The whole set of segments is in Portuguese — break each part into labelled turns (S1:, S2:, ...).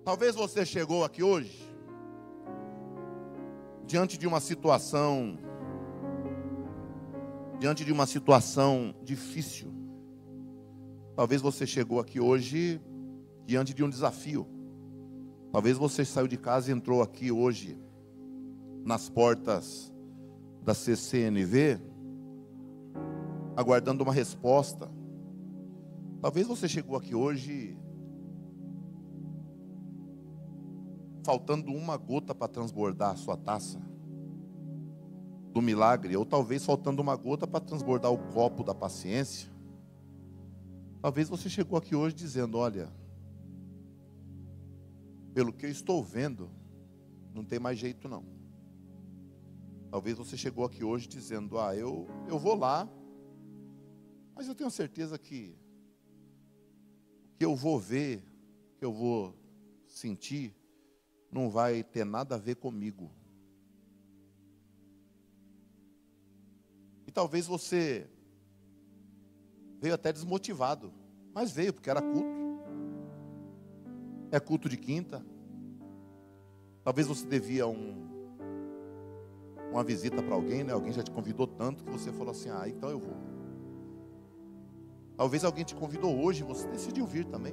S1: Talvez você chegou aqui hoje diante de uma situação difícil. Talvez você chegou aqui hoje diante de um desafio. Talvez você saiu de casa e entrou aqui hoje nas portas da CCNV aguardando uma resposta. Talvez você chegou aqui hoje faltando uma gota para transbordar a sua taça do milagre, ou talvez faltando uma gota para transbordar o copo da paciência. Talvez você chegou aqui hoje dizendo: olha, pelo que eu estou vendo, não tem mais jeito não. Talvez você chegou aqui hoje dizendo: eu vou lá, mas eu tenho certeza que o que eu vou ver, o que eu vou sentir, não vai ter nada a ver comigo. E talvez você veio até desmotivado, mas veio porque era culto. É culto de quinta. Talvez você devia uma visita para alguém, né? Alguém já te convidou tanto que você falou assim: então eu vou. Talvez alguém te convidou hoje e você decidiu vir também.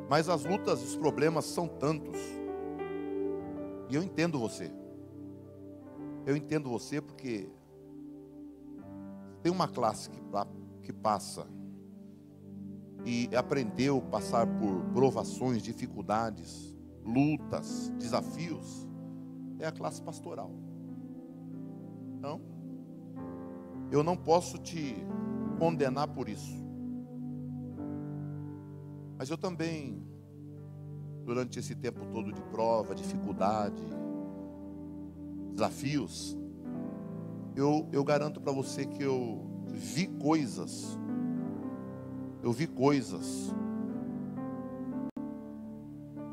S1: Mas as lutas, os problemas são tantos. E eu entendo você. Eu entendo você porque tem uma classe que passa e aprendeu a passar por provações, dificuldades, lutas, desafios. É a classe pastoral. Então, eu não posso te condenar por isso. Mas eu também, durante esse tempo todo de prova, dificuldade, desafios, eu garanto para você que eu vi coisas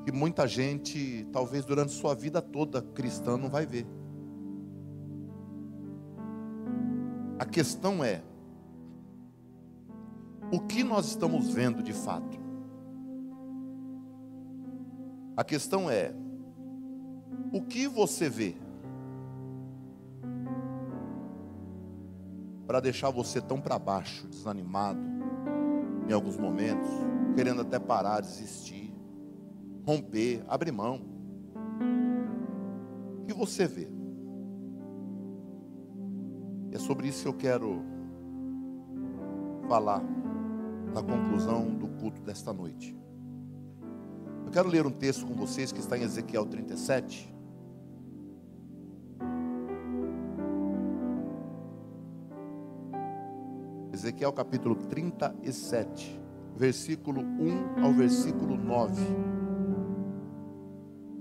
S1: que muita gente, talvez durante sua vida toda cristã, não vai ver. A questão é, o que nós estamos vendo de fato? A questão é, o que você vê para deixar você tão para baixo, desanimado, em alguns momentos, querendo até parar, desistir, romper, abrir mão? O que você vê? É sobre isso que eu quero falar na conclusão do culto desta noite. Eu quero ler um texto com vocês que está em Ezequiel 37. Ezequiel capítulo 37, versículo 1 ao versículo 9.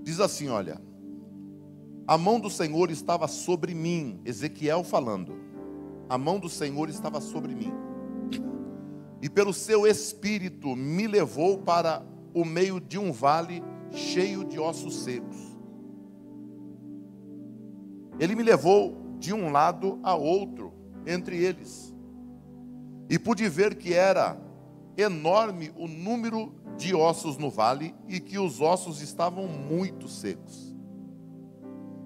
S1: Diz assim, olha: a mão do Senhor estava sobre mim. Ezequiel falando. A mão do Senhor estava sobre mim. E pelo seu espírito me levou para o meio de um vale cheio de ossos secos. Ele me levou de um lado a outro entre eles. E pude ver que era enorme o número de ossos no vale e que os ossos estavam muito secos.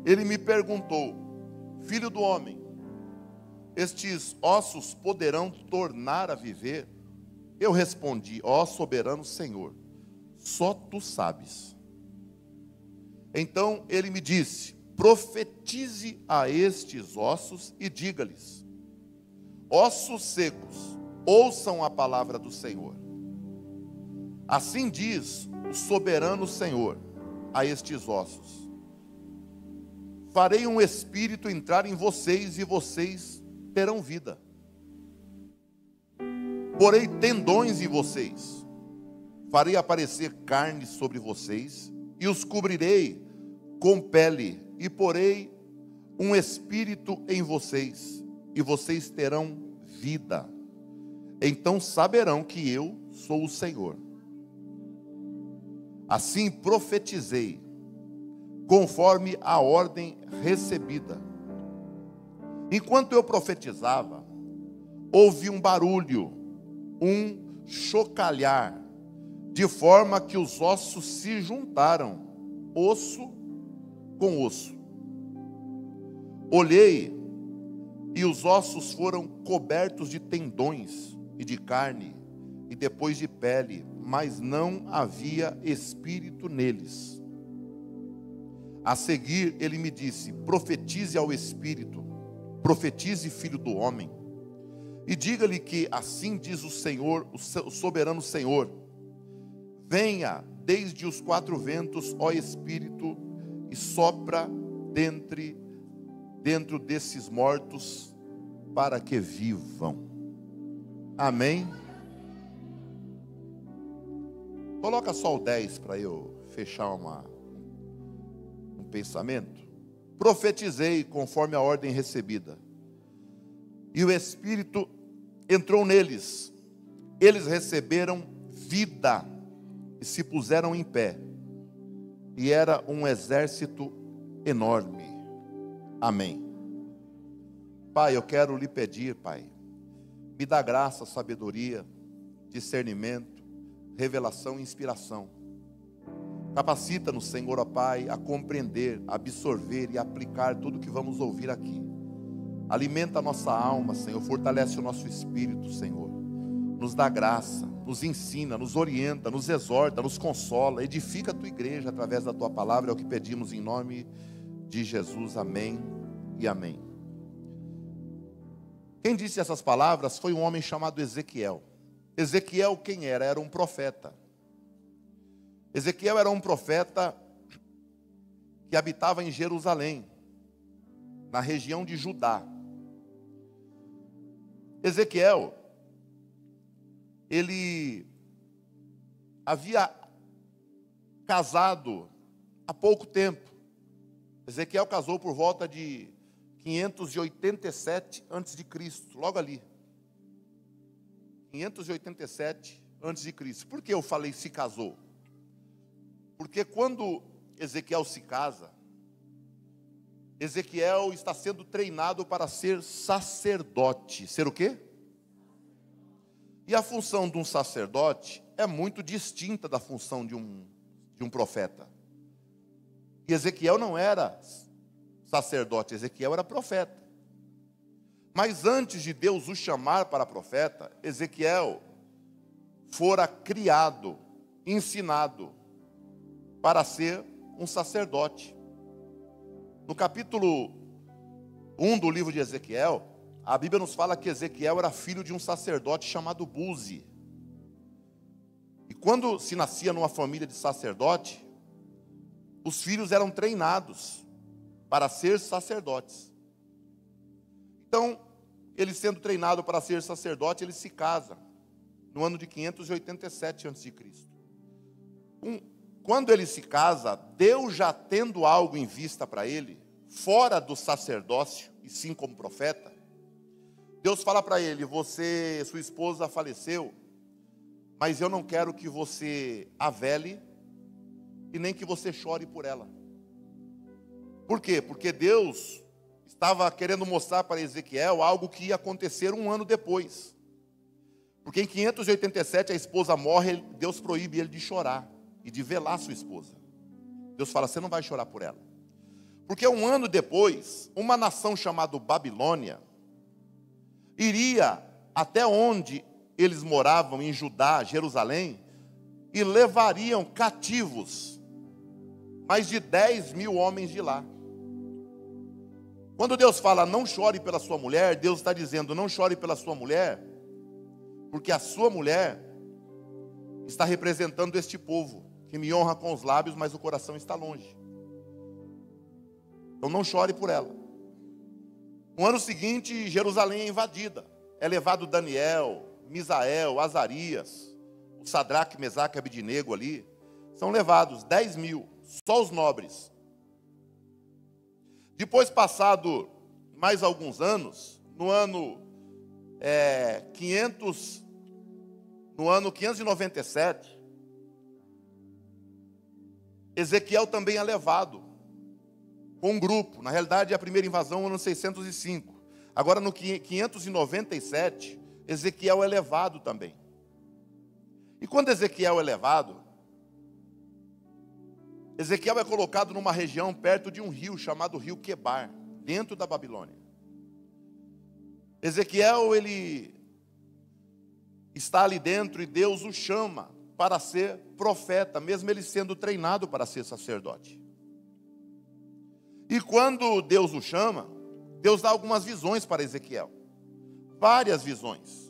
S1: Ele me perguntou: filho do homem, estes ossos poderão tornar a viver? Eu respondi: ó soberano Senhor, só tu sabes. Então ele me disse: profetize a estes ossos e diga-lhes: ossos secos, ouçam a palavra do Senhor. Assim diz o soberano Senhor a estes ossos: farei um espírito entrar em vocês e vocês terão vida. Porei tendões em vocês, farei aparecer carne sobre vocês e os cobrirei com pele, e porei um espírito em vocês e vocês terão vida. Então saberão que eu sou o Senhor. Assim profetizei, conforme a ordem recebida. Enquanto eu profetizava, houve um barulho, um chocalhar, de forma que os ossos se juntaram, osso com osso. Olhei, e os ossos foram cobertos de tendões e de carne, e depois de pele, mas não havia espírito neles. A seguir ele me disse: profetize ao espírito, profetize, filho do homem, e diga-lhe que assim diz o Senhor, o soberano Senhor: venha desde os quatro ventos, ó Espírito, e sopra dentro desses mortos, para que vivam. Amém? Coloca só o 10 para eu fechar um pensamento. Profetizei conforme a ordem recebida, e o Espírito entrou neles. Eles receberam vida e se puseram em pé, e era um exército enorme. Amém. Pai, eu quero lhe pedir, Pai, me dá graça, sabedoria, discernimento, revelação e inspiração. Capacita-nos, Senhor, ó Pai, a compreender, absorver e aplicar tudo que vamos ouvir aqui. Alimenta a nossa alma, Senhor, fortalece o nosso espírito, Senhor. Nos dá graça, nos ensina, nos orienta, nos exorta, nos consola, edifica a tua igreja através da tua palavra. É o que pedimos em nome de Jesus. Amém e amém. Quem disse essas palavras foi um homem chamado Ezequiel. Ezequiel quem era? Era um profeta. Ezequiel era um profeta que habitava em Jerusalém, na região de Judá. Ezequiel, ele havia casado há pouco tempo. Ezequiel casou por volta de 587 a.C., logo ali. 587 a.C. Por que eu falei se casou? Porque quando Ezequiel se casa, Ezequiel está sendo treinado para ser sacerdote. Ser o quê? E a função de um sacerdote é muito distinta da função de um profeta. E Ezequiel não era sacerdote, Ezequiel era profeta. Mas antes de Deus o chamar para profeta, Ezequiel fora criado, ensinado para ser um sacerdote. No capítulo 1 do livro de Ezequiel, a Bíblia nos fala que Ezequiel era filho de um sacerdote chamado Buzi. E quando se nascia numa família de sacerdote, os filhos eram treinados para ser sacerdotes. Então, ele sendo treinado para ser sacerdote, ele se casa no ano de 587 a.C. Quando ele se casa, Deus já tendo algo em vista para ele, fora do sacerdócio, e sim como profeta, Deus fala para ele: sua esposa faleceu, mas eu não quero que você a vele e nem que você chore por ela. Por quê? Porque Deus estava querendo mostrar para Ezequiel algo que ia acontecer um ano depois. Porque em 587 a esposa morre, Deus proíbe ele de chorar e de velar sua esposa. Deus fala: você não vai chorar por ela. Porque um ano depois, uma nação chamada Babilônia iria até onde eles moravam, em Judá, Jerusalém, e levariam cativos mais de 10.000 homens de lá. Quando Deus fala não chore pela sua mulher, Deus está dizendo não chore pela sua mulher, porque a sua mulher está representando este povo, que me honra com os lábios, mas o coração está longe. Então não chore por ela. No ano seguinte, Jerusalém é invadida. É levado Daniel, Misael, Azarias, o Sadraque, Mesaque e Abidnego ali. São levados 10.000, só os nobres. Depois, passado mais alguns anos, no ano 597, Ezequiel também é levado com um grupo. Na realidade, a primeira invasão no ano 605. Agora, no 597, Ezequiel é levado também. quando Ezequiel é levado, Ezequiel é colocado numa região perto de um rio chamado Rio Quebar, dentro da Babilônia. Ezequiel, ele está ali dentro e Deus o chama para ser profeta, mesmo ele sendo treinado para ser sacerdote. E quando Deus o chama, Deus dá algumas visões para Ezequiel. Várias visões.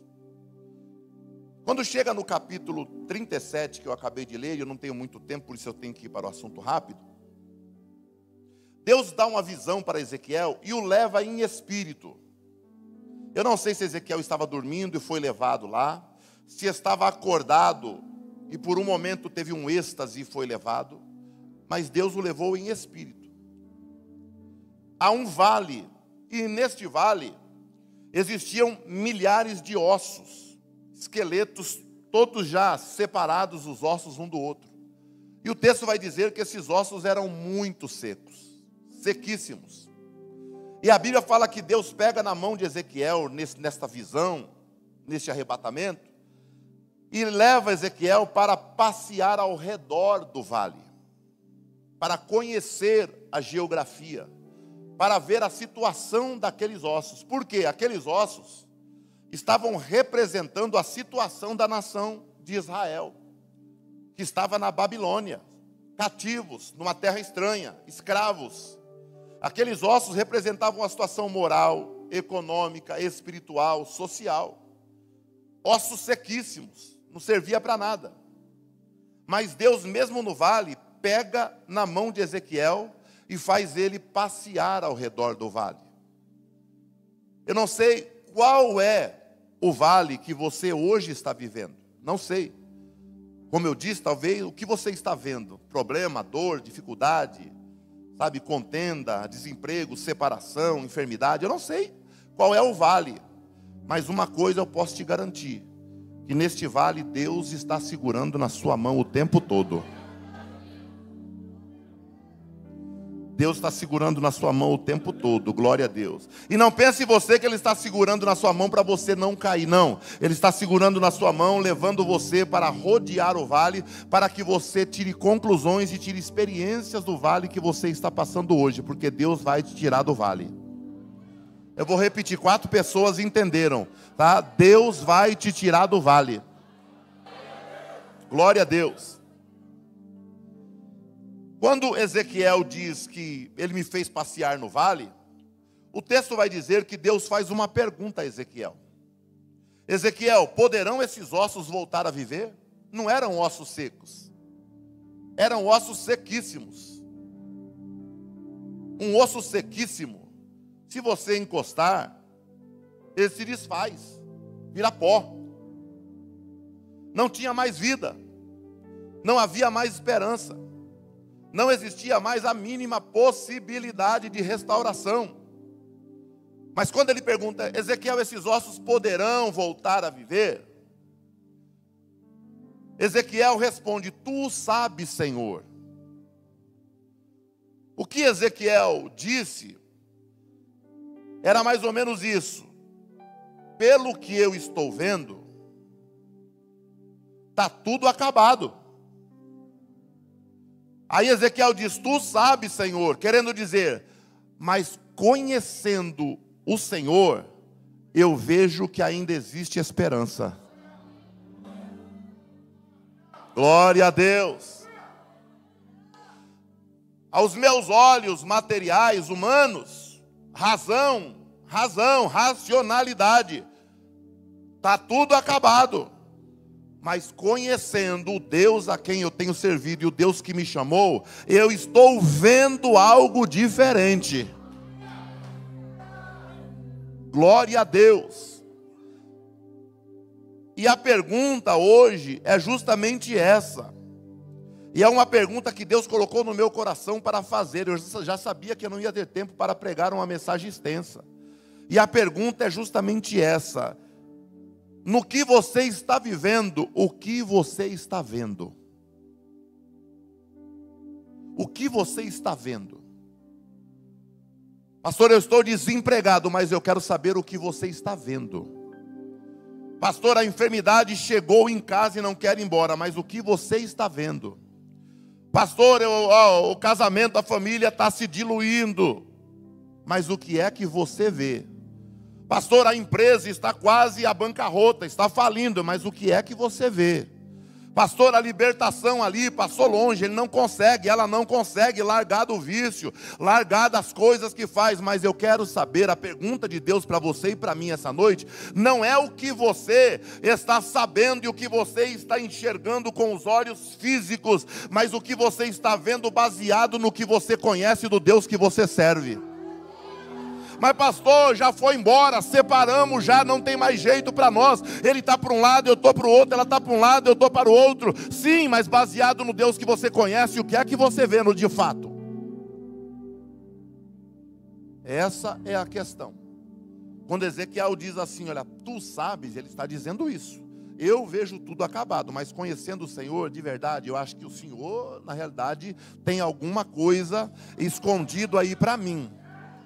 S1: Quando chega no capítulo 37, que eu acabei de ler, eu não tenho muito tempo, por isso eu tenho que ir para o assunto rápido. Deus dá uma visão para Ezequiel e o leva em espírito. Eu não sei se Ezequiel estava dormindo e foi levado lá, se estava acordado e por um momento teve um êxtase e foi levado, mas Deus o levou em espírito. Há um vale, e neste vale existiam milhares de ossos, esqueletos, todos já separados, os ossos um do outro. E o texto vai dizer que esses ossos eram muito secos, sequíssimos. E a Bíblia fala que Deus pega na mão de Ezequiel, nesta visão, neste arrebatamento, e leva Ezequiel para passear ao redor do vale, para conhecer a geografia, para ver a situação daqueles ossos. Por quê? Aqueles ossos estavam representando a situação da nação de Israel, que estava na Babilônia, cativos, numa terra estranha, escravos. Aqueles ossos representavam a situação moral, econômica, espiritual, social. Ossos sequíssimos, não servia para nada. Mas Deus, mesmo no vale, pega na mão de Ezequiel e faz ele passear ao redor do vale. Eu não sei qual é o vale que você hoje está vivendo. Não sei. Como eu disse, talvez o que você está vendo, problema, dor, dificuldade, sabe, contenda, desemprego, separação, enfermidade, eu não sei qual é o vale. Mas uma coisa eu posso te garantir, que neste vale Deus está segurando na sua mão o tempo todo. Deus está segurando na sua mão o tempo todo, glória a Deus. E não pense você que Ele está segurando na sua mão para você não cair, não. Ele está segurando na sua mão, levando você para rodear o vale, para que você tire conclusões e tire experiências do vale que você está passando hoje, porque Deus vai te tirar do vale. Eu vou repetir, 4 pessoas entenderam, tá? Deus vai te tirar do vale. Glória a Deus. Quando Ezequiel diz que ele me fez passear no vale, o texto vai dizer que Deus faz uma pergunta a Ezequiel. Ezequiel, poderão esses ossos voltar a viver? Não eram ossos secos, eram ossos sequíssimos. Um osso sequíssimo, se você encostar, ele se desfaz, vira pó. Não tinha mais vida, não havia mais esperança. Não existia mais a mínima possibilidade de restauração. Mas quando ele pergunta, Ezequiel, esses ossos poderão voltar a viver? Ezequiel responde, tu sabes, Senhor. O que Ezequiel disse era mais ou menos isso. Pelo que eu estou vendo, está tudo acabado. Aí Ezequiel diz, tu sabes, Senhor, querendo dizer, mas conhecendo o Senhor, eu vejo que ainda existe esperança. Glória a Deus. Aos meus olhos materiais, humanos, racionalidade, está tudo acabado. Mas conhecendo o Deus a quem eu tenho servido e o Deus que me chamou, eu estou vendo algo diferente. Glória a Deus. E a pergunta hoje é justamente essa. E é uma pergunta que Deus colocou no meu coração para fazer. Eu já sabia que eu não ia ter tempo para pregar uma mensagem extensa. E a pergunta é justamente essa. No que você está vivendo, o que você está vendo? O que você está vendo? Pastor, eu estou desempregado, mas eu quero saber o que você está vendo. Pastor, a enfermidade chegou em casa e não quer ir embora, mas o que você está vendo? Pastor, o casamento, a família está se diluindo, mas o que é que você vê? Pastor, a empresa está quase à bancarrota, está falindo, mas o que é que você vê? Pastor, a libertação ali passou longe, ela não consegue largar do vício, largar das coisas que faz. Mas eu quero saber, a pergunta de Deus para você e para mim essa noite, não é o que você está sabendo e o que você está enxergando com os olhos físicos, mas o que você está vendo baseado no que você conhece do Deus que você serve. Mas pastor, já foi embora, separamos já, não tem mais jeito para nós. Ele está para um lado, eu estou para o outro, ela está para um lado, eu estou para o outro. Sim, mas baseado no Deus que você conhece, o que é que você vê no de fato? Essa é a questão. Quando Ezequiel diz assim, olha, tu sabes, ele está dizendo isso. Eu vejo tudo acabado, mas conhecendo o Senhor, de verdade, eu acho que o Senhor, na realidade, tem alguma coisa escondido aí para mim.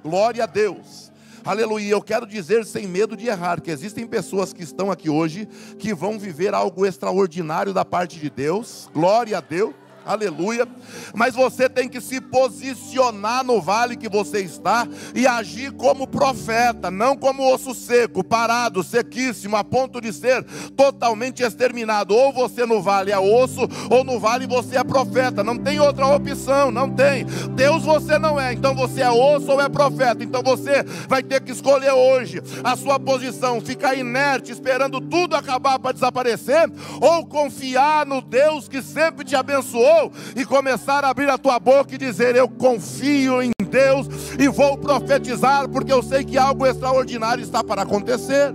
S1: Glória a Deus, aleluia. Eu quero dizer sem medo de errar, que existem pessoas que estão aqui hoje, que vão viver algo extraordinário da parte de Deus, glória a Deus, aleluia. Mas você tem que se posicionar no vale que você está e agir como profeta, não como osso seco, parado, sequíssimo, a ponto de ser totalmente exterminado. Ou você no vale é osso, ou no vale você é profeta. Não tem outra opção, não tem. Deus você não é, então você é osso ou é profeta. Então você vai ter que escolher hoje a sua posição, ficar inerte, esperando tudo acabar para desaparecer, ou confiar no Deus que sempre te abençoou e começar a abrir a tua boca e dizer, eu confio em Deus e vou profetizar, porque eu sei que algo extraordinário está para acontecer.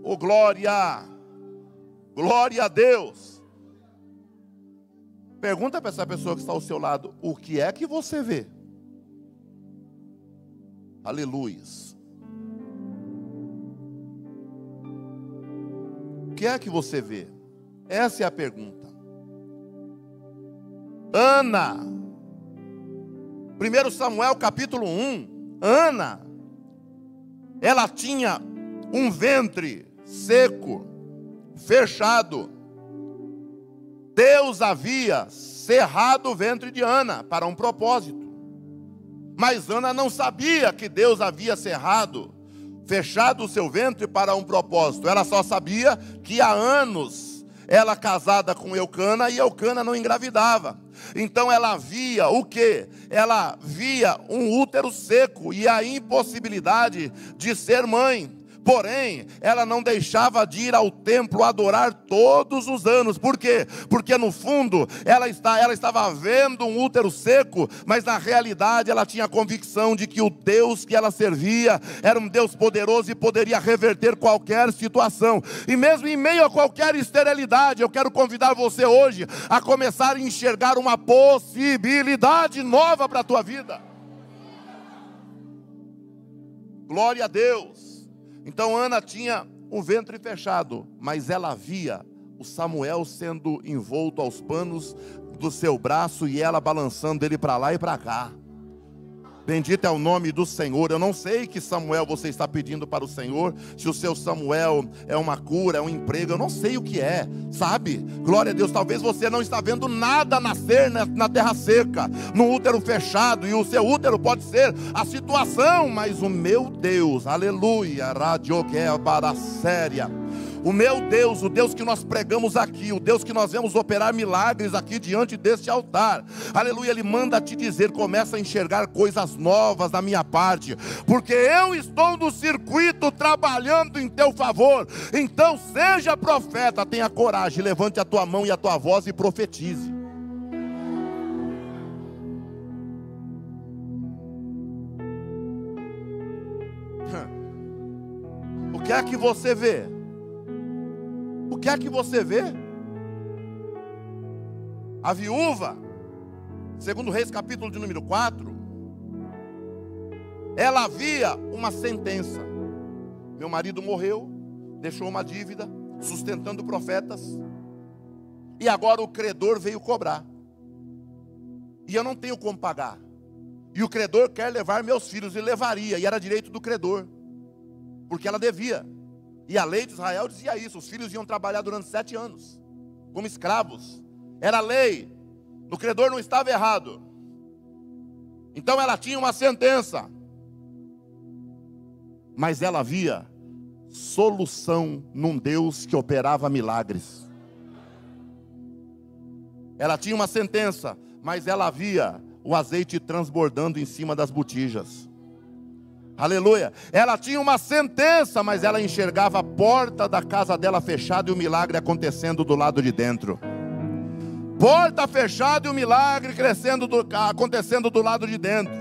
S1: Oh glória, glória a Deus. Pergunta para essa pessoa que está ao seu lado, o que é que você vê? Aleluia. O que é que você vê? Essa é a pergunta. Ana, 1 Samuel capítulo 1, Ana, ela tinha um ventre seco, fechado. Deus havia cerrado o ventre de Ana para um propósito. Mas Ana não sabia que Deus havia fechado o seu ventre para um propósito. Ela só sabia que há anos ela casada com Eucana e Eucana não engravidava. Então ela via o quê? Ela via um útero seco e a impossibilidade de ser mãe. Porém, ela não deixava de ir ao templo adorar todos os anos. Por quê? Porque no fundo, ela estava vendo um útero seco, mas na realidade ela tinha a convicção de que o Deus que ela servia era um Deus poderoso e poderia reverter qualquer situação. E mesmo em meio a qualquer esterilidade, eu quero convidar você hoje a começar a enxergar uma possibilidade nova para a tua vida. Glória a Deus. Então Ana tinha um ventre fechado, mas ela via o Samuel sendo envolto aos panos do seu braço e ela balançando ele para lá e para cá. Bendito é o nome do Senhor. Eu não sei que Samuel você está pedindo para o Senhor. Se o seu Samuel é uma cura, é um emprego, eu não sei o que é, sabe? Glória a Deus, talvez você não está vendo nada nascer na terra seca, no útero fechado, e o seu útero pode ser a situação, mas o meu Deus, aleluia, radio que é para séria. O meu Deus, o Deus que nós pregamos aqui, o Deus que nós vemos operar milagres aqui diante deste altar, aleluia, Ele manda te dizer, começa a enxergar coisas novas da minha parte, porque eu estou no circuito trabalhando em teu favor. Então seja profeta, tenha coragem, levante a tua mão e a tua voz e profetize. O que é que você vê? O que é que você vê? A viúva, segundo Reis capítulo de número 4, ela havia uma sentença. Meu marido morreu, deixou uma dívida, sustentando profetas, e agora o credor veio cobrar, e eu não tenho como pagar, e o credor quer levar meus filhos, e levaria, e era direito do credor. porque ela devia. E a lei de Israel dizia isso: os filhos iam trabalhar durante 7 anos, como escravos. Era lei, o credor não estava errado. Então ela tinha uma sentença, mas ela via solução num Deus que operava milagres. Ela tinha uma sentença, mas ela via o azeite transbordando em cima das botijas. Aleluia. Ela tinha uma sentença, mas ela enxergava a porta da casa dela fechada e o milagre acontecendo do lado de dentro. Porta fechada e o milagre acontecendo do lado de dentro.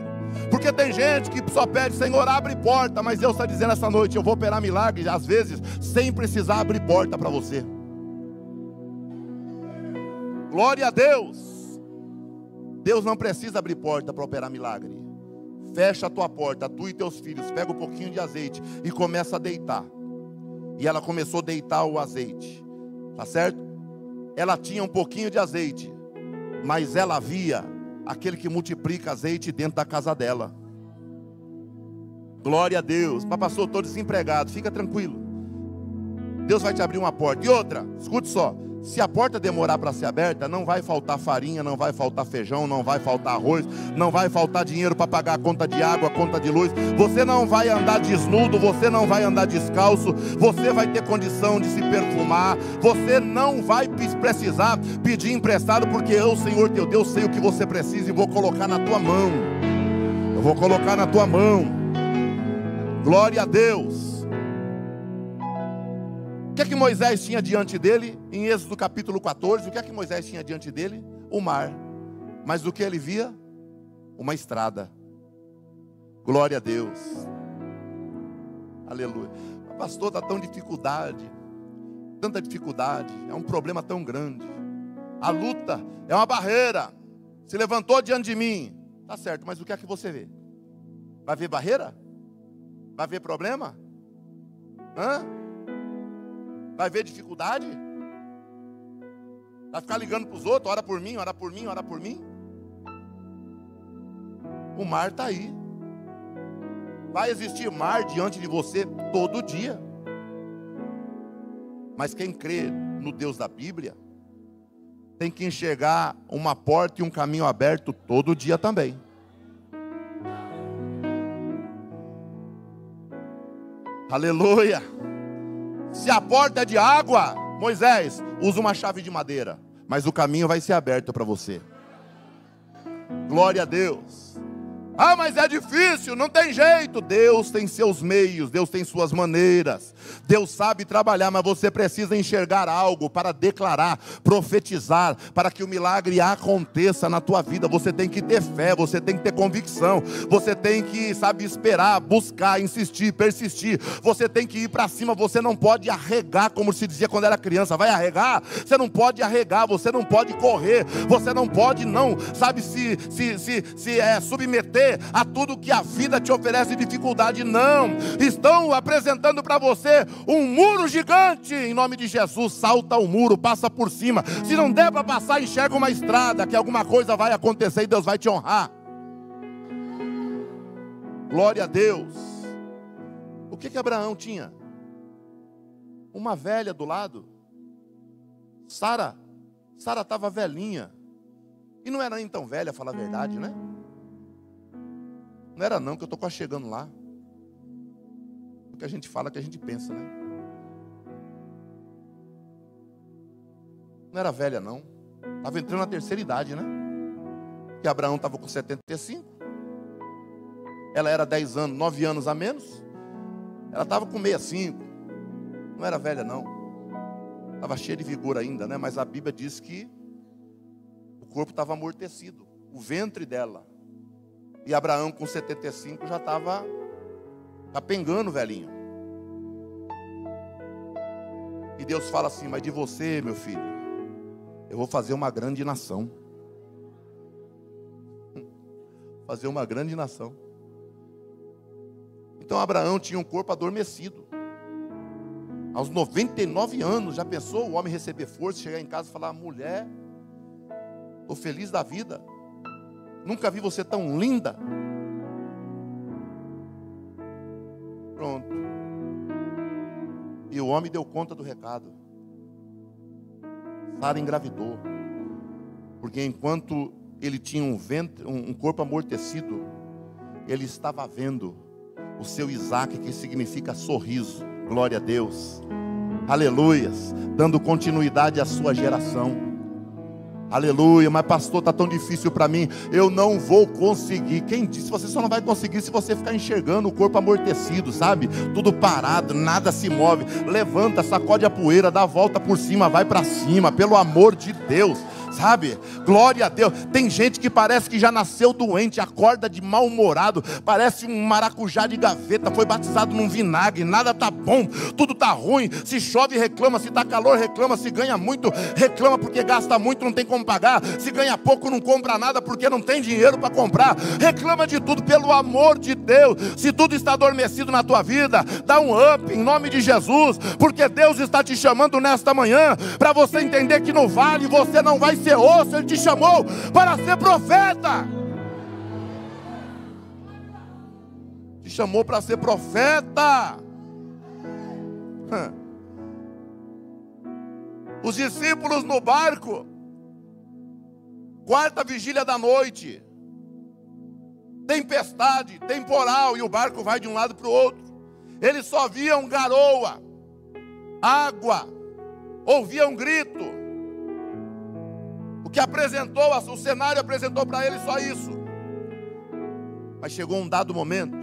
S1: Porque tem gente que só pede: Senhor, abre porta. Mas Deus está dizendo essa noite: eu vou operar milagres, às vezes, sem precisar abrir porta para você. Glória a Deus. Deus não precisa abrir porta para operar milagre. Fecha a tua porta, tu e teus filhos, pega um pouquinho de azeite e começa a deitar. E ela começou a deitar o azeite, tá certo? Ela tinha um pouquinho de azeite, mas ela via aquele que multiplica azeite dentro da casa dela. Glória a Deus. Pastor, estou desempregado, fica tranquilo, Deus vai te abrir uma porta. E outra, escute só: se a porta demorar para ser aberta, não vai faltar farinha, não vai faltar feijão, não vai faltar arroz, não vai faltar dinheiro para pagar a conta de água, a conta de luz. Você não vai andar desnudo, você não vai andar descalço, você vai ter condição de se perfumar, você não vai precisar pedir emprestado, porque eu, Senhor teu Deus, sei o que você precisa e vou colocar na tua mão. Eu vou colocar na tua mão. Glória a Deus. O que é que Moisés tinha diante dele? Em Êxodo capítulo 14, o que é que Moisés tinha diante dele? O mar. Mas o que ele via? Uma estrada. Glória a Deus. Aleluia. Pastor, está tão dificuldade, tanta dificuldade, é um problema tão grande. A luta é uma barreira, se levantou diante de mim. Tá certo, mas o que é que você vê? Vai ver barreira? Vai ver problema? Vai ver dificuldade? Vai ficar ligando para os outros: ora por mim, ora por mim, ora por mim? O mar está aí. Vai existir mar diante de você todo dia. Mas quem crê no Deus da Bíblia tem que enxergar uma porta e um caminho aberto todo dia também. Aleluia. Se a porta é de água, Moisés, usa uma chave de madeira, mas o caminho vai ser aberto para você. Glória a Deus. Ah, mas é difícil, não tem jeito. Deus tem seus meios, Deus tem suas maneiras, Deus sabe trabalhar, mas você precisa enxergar algo para declarar, profetizar, para que o milagre aconteça na tua vida. Você tem que ter fé, você tem que ter convicção, você tem que, esperar, buscar, insistir, persistir. Você tem que ir para cima, você não pode arregar, como se dizia quando era criança. Vai arregar? Você não pode arregar, você não pode correr, você não pode se submeter a tudo que a vida te oferece dificuldade. Não, estão apresentando para você um muro gigante. Em nome de Jesus, salta o muro, passa por cima. Se não der para passar, enxerga uma estrada, que alguma coisa vai acontecer e Deus vai te honrar. Glória a Deus. O que Abraão tinha? Uma velha do lado. Sara estava velhinha, e não era nem tão velha, falar a verdade, né? Não era não, que eu estou quase chegando lá. O que a gente fala, que a gente pensa, né? Não era velha não. Estava entrando na terceira idade, né? Que Abraão estava com 75. Ela era 10 anos, 9 anos a menos. Ela estava com 65. Não era velha não. Estava cheia de vigor ainda, né? Mas a Bíblia diz que o corpo estava amortecido. O ventre dela. E Abraão com 75 já estava capengando, velhinho. E Deus fala assim: mas de você, meu filho, eu vou fazer uma grande nação. Fazer uma grande nação. Então Abraão tinha um corpo adormecido. Aos 99 anos, já pensou o homem receber força, chegar em casa e falar: mulher, estou feliz da vida. Nunca vi você tão linda. Pronto. E o homem deu conta do recado. Sara engravidou. Porque enquanto ele tinha um corpo amortecido, ele estava vendo o seu Isaac, que significa sorriso. Glória a Deus. Aleluias. Dando continuidade à sua geração. Aleluia. Mas pastor, está tão difícil para mim. Eu não vou conseguir. Quem disse? Você só não vai conseguir se você ficar enxergando o corpo amortecido, sabe? Tudo parado, nada se move. Levanta, sacode a poeira, dá a volta por cima, vai para cima. Pelo amor de Deus. Sabe? Glória a Deus. Tem gente que parece que já nasceu doente, acorda de mal-humorado, parece um maracujá de gaveta, foi batizado num vinagre, nada tá bom, tudo tá ruim. Se chove, reclama, se tá calor, reclama, se ganha muito, reclama porque gasta muito, não tem como pagar, se ganha pouco, não compra nada porque não tem dinheiro para comprar, reclama de tudo. Pelo amor de Deus, se tudo está adormecido na tua vida, dá um up em nome de Jesus, porque Deus está te chamando nesta manhã, para você entender que no vale você não vai ser osso. Ele te chamou para ser profeta. Te chamou para ser profeta. Os discípulos no barco, quarta vigília da noite, tempestade, temporal, e o barco vai de um lado para o outro. Eles só viam garoa, água, ouviam grito. O que apresentou, o cenário apresentou para eles só isso. Mas chegou um dado momento,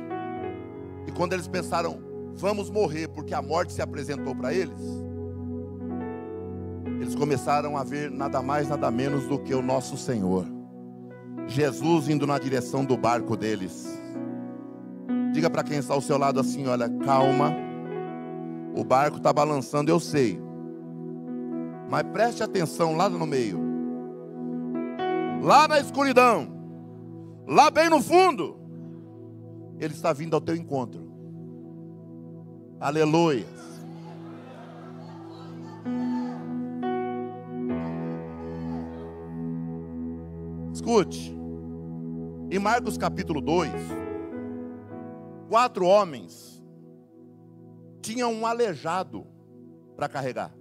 S1: e quando eles pensaram, vamos morrer, porque a morte se apresentou para eles, eles começaram a ver nada mais, nada menos do que o nosso Senhor, Jesus, indo na direção do barco deles. Diga para quem está ao seu lado assim: olha, calma, o barco está balançando, eu sei, mas preste atenção lá no meio. Lá na escuridão, lá bem no fundo, Ele está vindo ao teu encontro. Aleluia. Escute, em Marcos capítulo 2, 4 homens tinham um aleijado para carregar.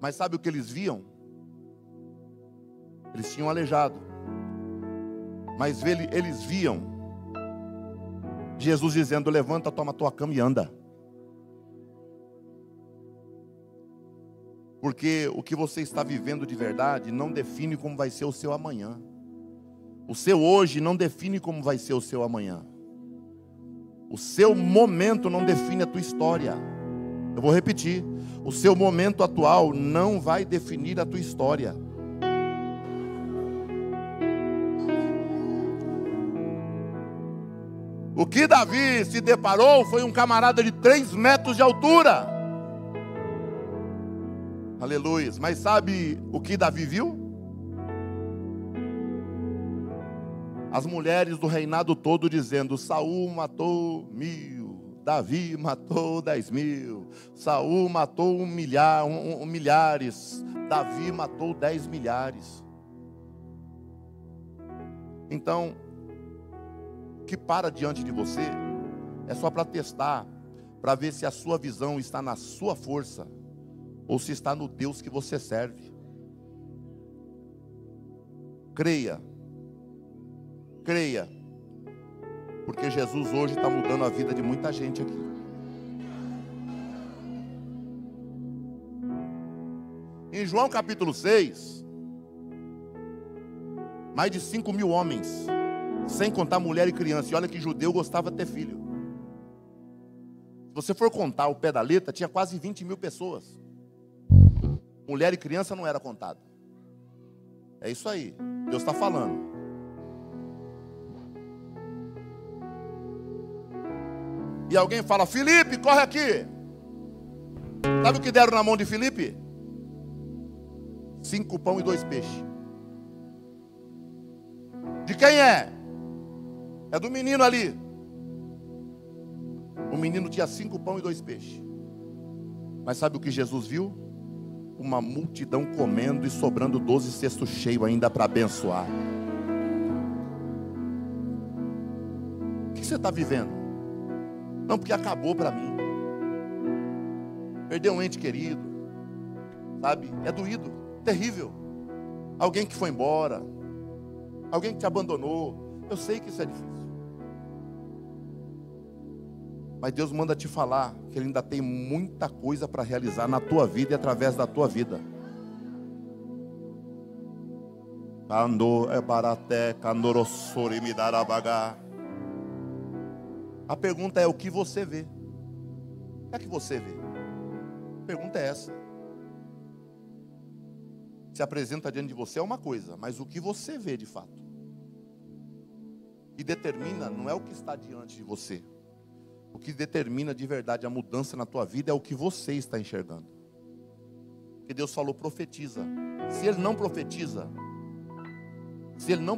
S1: Mas sabe o que eles viam? Eles tinham aleijado, mas eles viam Jesus dizendo: levanta, toma a tua cama e anda. Porque o que você está vivendo de verdade não define como vai ser o seu amanhã. O seu hoje não define como vai ser o seu amanhã. O seu momento não define a tua história. Eu vou repetir: o seu momento atual não vai definir a tua história. O que Davi se deparou foi um camarada de 3 metros de altura. Aleluia. Mas sabe o que Davi viu? As mulheres do reinado todo dizendo: Saul matou 1000, Davi matou 10.000, Saul matou 1 milhar, milhares, Davi matou 10 milhares. Então, o que para diante de você é só para testar, para ver se a sua visão está na sua força ou se está no Deus que você serve. Creia, creia, porque Jesus hoje está mudando a vida de muita gente aqui. Em João capítulo 6, mais de 5.000 homens, sem contar mulher e criança. E olha que judeu gostava de ter filho. Se você for contar o pé da letra, tinha quase 20.000 pessoas. Mulher e criança não era contado. É isso aí, Deus está falando. E alguém fala: Filipe, corre aqui. Sabe o que deram na mão de Filipe? 5 pão e 2 peixes. De quem é? É do menino ali. O menino tinha 5 pão e 2 peixes. Mas sabe o que Jesus viu? Uma multidão comendo e sobrando 12 cestos cheios ainda para abençoar. O que você está vivendo? Não, porque acabou para mim. perder um ente querido, sabe? É doído, terrível. Alguém que foi embora, alguém que te abandonou. Eu sei que isso é difícil. Mas Deus manda te falar que Ele ainda tem muita coisa para realizar na tua vida e através da tua vida. A pergunta é: o que você vê? O que é que você vê? A pergunta é essa. Se apresenta diante de você é uma coisa, mas o que você vê de fato? O que determina não é o que está diante de você. O que determina de verdade a mudança na tua vida é o que você está enxergando. Porque Deus falou: profetiza. Se Ele não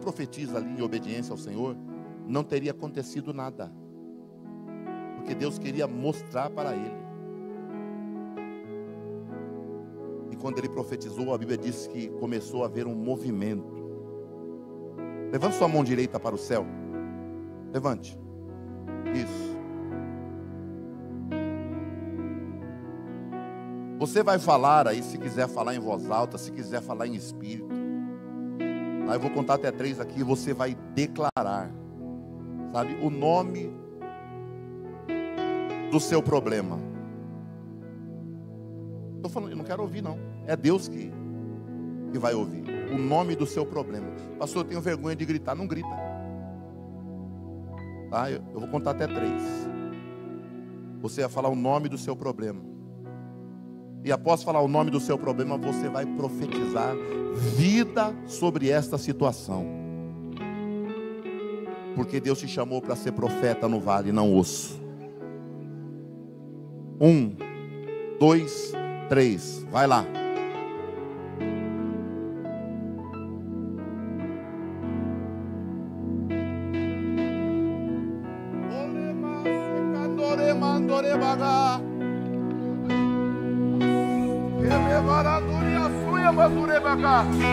S1: profetiza ali em obediência ao Senhor, não teria acontecido nada. Porque Deus queria mostrar para ele. E quando ele profetizou, a Bíblia diz que começou a haver um movimento. Levante sua mão direita para o céu. Levante. Isso. Você vai falar aí, se quiser falar em voz alta, se quiser falar em espírito. Aí eu vou contar até 3 aqui e você vai declarar, sabe, o nome do seu problema. Estou falando, eu não quero ouvir não. É Deus que vai ouvir. O nome do seu problema. Pastor, eu tenho vergonha de gritar. Não grita. Tá? Eu vou contar até 3. Você vai falar o nome do seu problema. E após falar o nome do seu problema, você vai profetizar vida sobre esta situação. Porque Deus te chamou para ser profeta no vale, não osso. 1, 2, 3. Vai lá.
S2: Ah,